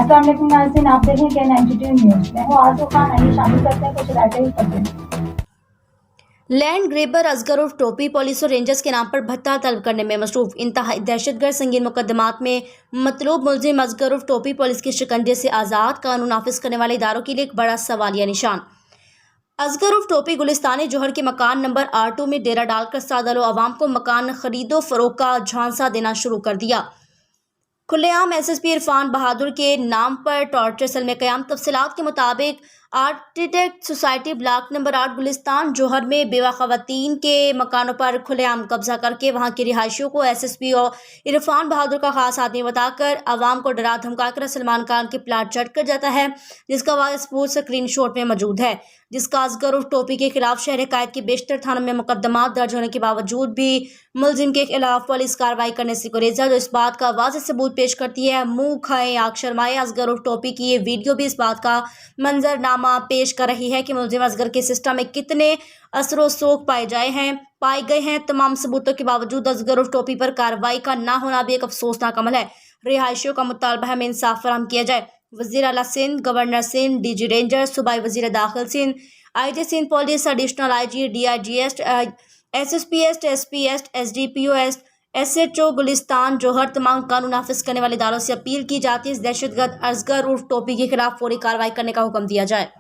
अस्सलाम वालेकुम नाज़रीन, आप देख रहे हैं K92 न्यूज़। मैं हूँ आरज़ू खान। आइए शामिल करते हैं कुछ राइटर खबरें। लैंड ग्रेबर असगर उर्फ टोपी पुलिस और रेंजर्स के नाम पर भत्ता तलब करने में मसरूफ। इंतहाई दहशतगर्द संगीन मुकदमात में मतलूब मुलजिम असगर उर्फ टोपी पुलिस के शिकंजे से आज़ाद, कानून नाफिज करने वाले इदारों के लिए एक बड़ा सवालिया निशान। असगर उर्फ टोपी गुलिस्तानी जोहर के मकान नंबर R2 में डेरा डालकर सादलो अवाम को मकान खरीदो फरोख्त का झांसा देना शुरू कर दिया। खुलेआम SSP इरफान बहादुर के नाम पर टॉर्चर सेल में क़याम। तफसीलात के मुताबिक architect society block number 8 Gulistan जोहर में बेवा ख़वातीन के मकानों पर खुलेआम कब्जा करके वहां के रिहायशियों को SSP और इरफान बहादुर का खास आदमी बताकर आवाम को डरा धमकाकर सलमान खान के प्लाट चढ़ कर जाता है, जिसका वाक़ सबूत स्क्रीन शॉट में मौजूद है, जिसका असगर उर्फ टोपी के खिलाफ शहर कायद के बेशतर थानों में मुकदमा दर्ज होने के बावजूद भी मुलजिम के खिलाफ पुलिस कार्रवाई करने से गुरेजा, जो इस बात का वाज़ेह सबूत पेश करती है। मुंह खाए आग शर्माए असगर उर्फ टोपी की ये वीडियो भी इस बात का मंजरनामा पेश कर रही है कि मुलजिम असगर के सिस्टम में कितने असरो सोख पाए गए हैं। तमाम सबूतों के बावजूद असगर उर्फ टोपी पर कार्रवाई का ना होना भी एक अफसोसनाक अमल है। रिहायशियों का मुतालबा है में इंसाफ फराहम किया जाए। वज़ीर आला Sindh, governor Sindh, DG ranger, सूबाई वज़ीर दाखिल Sindh, IG Sindh police, additional IG, DIG East, SSP East, SP East, SDPO East, SHO Gulistan Johar तमाम कानून नाफिज करने वाले इदारों से अपील की जाती है इस दहशतगर्द असगर उर्फ टोपी के खिलाफ फौरी कार्रवाई करने का हुक्म दिया जाए।